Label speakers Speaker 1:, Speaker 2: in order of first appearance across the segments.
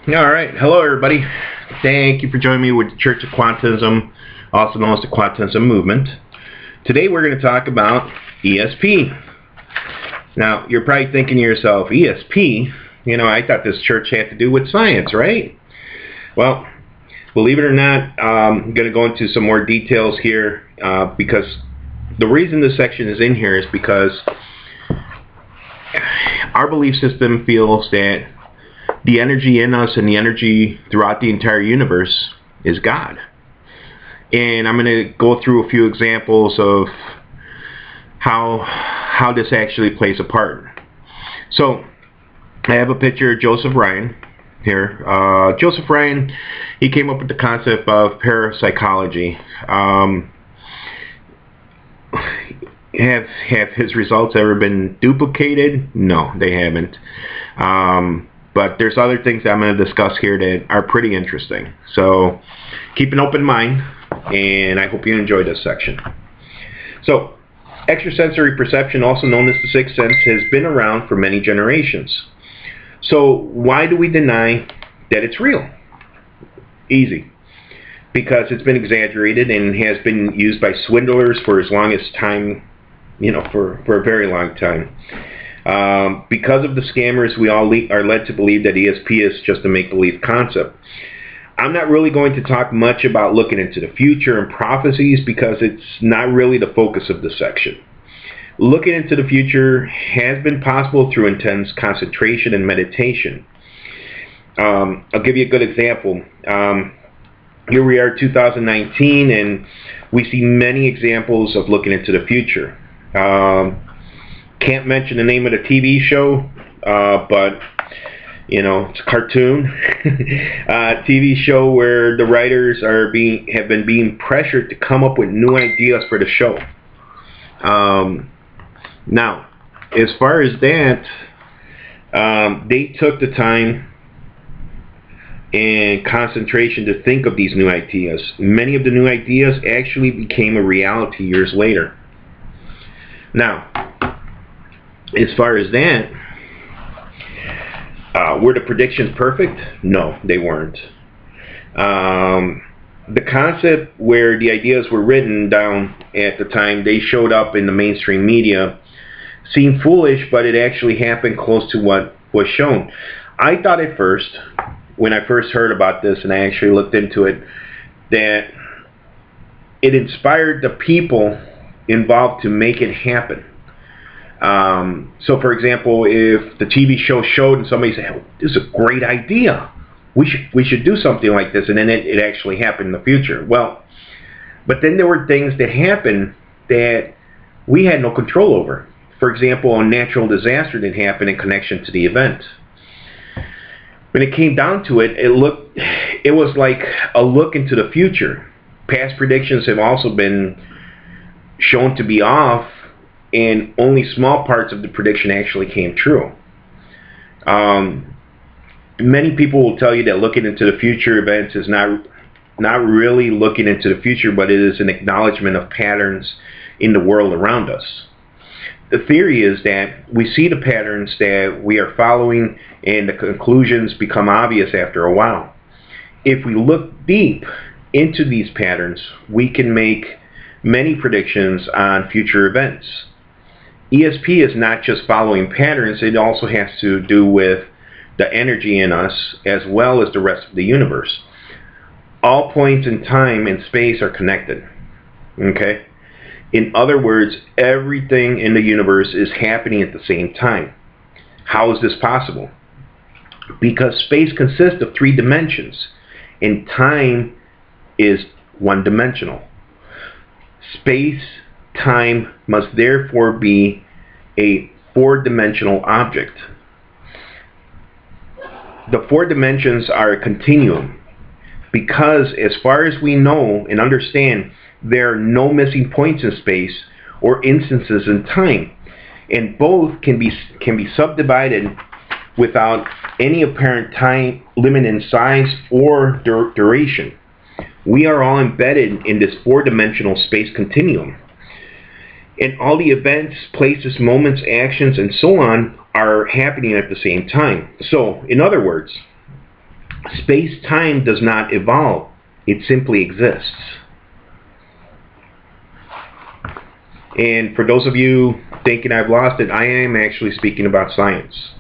Speaker 1: All right. Hello, everybody. Thank you for joining me with the Church of Quantumism, also known as the Quantumism Movement. Today, we're going to talk about ESP. Now, you're probably thinking to yourself, ESP? You know, I thought this church had to do with science, right? Well, believe it or not, I'm going to go into some more details here because the reason this section is in here is because our belief system feels that the energy in us and the energy throughout the entire universe is God. And I'm going to go through a few examples of how this actually plays a part. So I have a picture of Joseph Ryan here. Joseph Ryan, he came up with the concept of parapsychology. Have his results ever been duplicated? No, they haven't. But there's other things that I'm going to discuss here that are pretty interesting. So keep an open mind, and I hope you enjoy this section. So extrasensory perception, also known as the sixth sense, has been around for many generations. So why do we deny that it's real? Easy. Because it's been exaggerated and has been used by swindlers for as long as time, for a very long time. Because of the scammers, we all are led to believe that ESP is just a make-believe concept. I'm not really going to talk much about looking into the future and prophecies because it's not really the focus of this section. Looking into the future has been possible through intense concentration and meditation. I'll give you a good example. Here we are, 2019, and we see many examples of looking into the future. Can't mention the name of the TV show, but it's a cartoon, TV show where the writers have been being pressured to come up with new ideas for the show. Now, as far as that, they took the time and concentration to think of these new ideas. Many of the new ideas actually became a reality years later. Now, as far as that, were the predictions perfect? No, they weren't. The concept where the ideas were written down at the time they showed up in the mainstream media seemed foolish, but it actually happened close to what was shown. I thought at first, when I first heard about this and I actually looked into it, that it inspired the people involved to make it happen. So for example, if the TV show showed and somebody said, oh, this is a great idea, we should do something like this, and then it actually happened in the future. Well, but then there were things that happened that we had no control over. For example, a natural disaster that happened in connection to the event. When it came down to it, it was like a look into the future. Past predictions have also been shown to be off, and only small parts of the prediction actually came true. Many people will tell you that looking into the future events is not really looking into the future, but it is an acknowledgement of patterns in the world around us. The theory is that we see the patterns that we are following, and the conclusions become obvious after a while. If we look deep into these patterns, we can make many predictions on future events. ESP is not just following patterns, it also has to do with the energy in us as well as the rest of the universe. All points in time and space are connected. Okay? In other words, everything in the universe is happening at the same time. How is this possible? Because space consists of 3 dimensions, and time is one-dimensional. Space-time must therefore be a 4-dimensional object. The 4 dimensions are a continuum because, as far as we know and understand, there are no missing points in space or instances in time, and both can be subdivided without any apparent time limit in size or duration. We are all embedded in this 4-dimensional space continuum. And all the events, places, moments, actions, and so on are happening at the same time. So, in other words, Space-time does not evolve. It simply exists. And for those of you thinking I've lost it, I am actually speaking about science.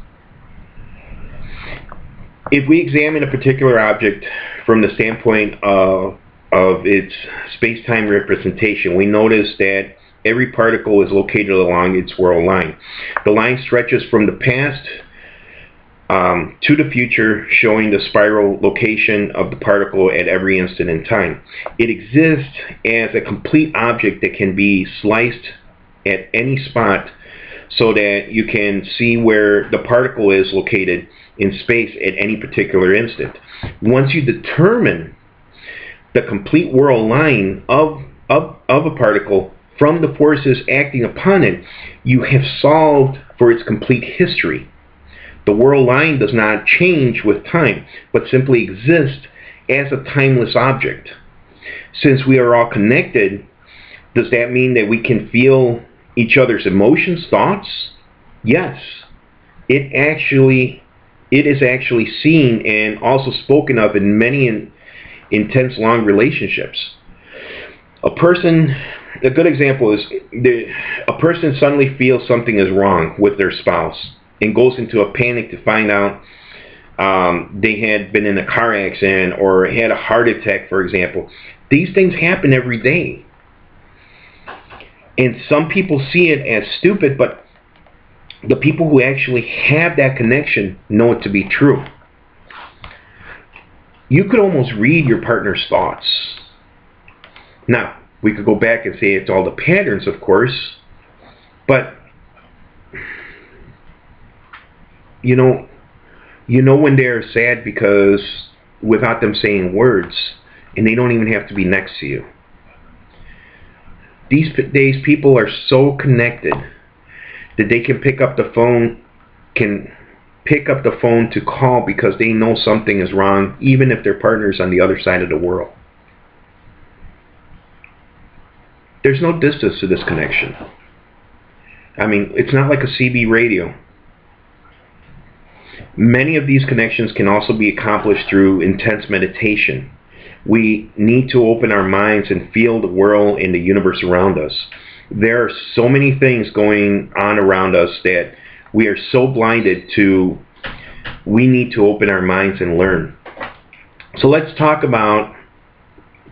Speaker 1: If we examine a particular object from the standpoint of its space-time representation, we notice that every particle is located along its world line. The line stretches from the past to the future, showing the spiral location of the particle at every instant in time. It exists as a complete object that can be sliced at any spot so that you can see where the particle is located in space at any particular instant. Once you determine the complete world line of a particle from the forces acting upon it, you have solved for its complete history. The world line does not change with time, but simply exists as a timeless object. Since we are all connected, does that mean that we can feel each other's emotions, thoughts? Yes. It is actually seen and also spoken of in many intense long relationships. A good example is a person suddenly feels something is wrong with their spouse and goes into a panic to find out they had been in a car accident or had a heart attack, for example. These things happen every day. And some people see it as stupid, but the people who actually have that connection know it to be true. You could almost read your partner's thoughts. Now, we could go back and say it's all the patterns, of course, but you know when they're sad because without them saying words, and they don't even have to be next to you. These days, people are so connected that they can pick up the phone to call because they know something is wrong, even if their partner is on the other side of the world. There's no distance to this connection. I mean, it's not like a CB radio. Many of these connections can also be accomplished through intense meditation. We need to open our minds and feel the world and the universe around us. There are so many things going on around us that we are so blinded to. We need to open our minds and learn. So let's talk about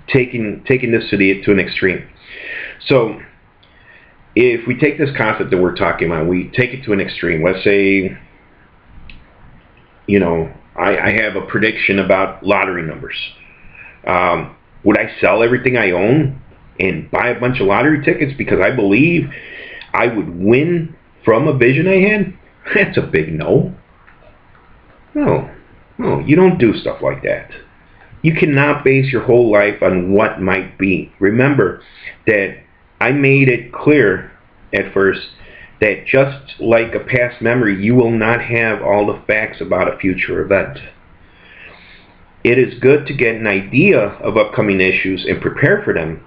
Speaker 1: taking this to an extreme. So if we take this concept that we're talking about, we take it to an extreme. Let's say, I have a prediction about lottery numbers. Would I sell everything I own and buy a bunch of lottery tickets because I believe I would win from a vision I had? That's a big no. No, you don't do stuff like that. You cannot base your whole life on what might be. Remember that I made it clear at first that just like a past memory, you will not have all the facts about a future event. It is good to get an idea of upcoming issues and prepare for them.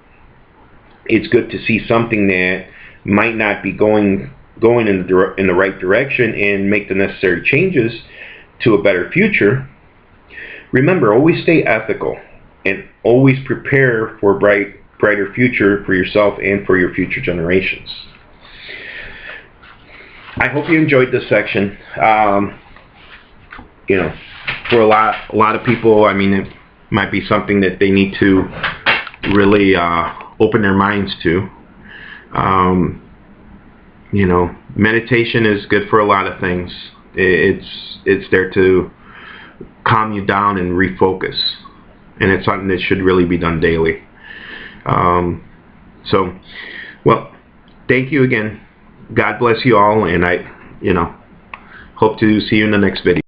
Speaker 1: It's good to see something that might not be going in the right direction and make the necessary changes to a better future. Remember, always stay ethical and always prepare for a brighter future for yourself and for your future generations. I hope you enjoyed this section. For a lot of people, I mean, it might be something that they need to really open their minds to. Meditation is good for a lot of things. It's there to calm you down and refocus, and it's something that should really be done daily. Thank you again. God bless you all, and I hope to see you in the next video.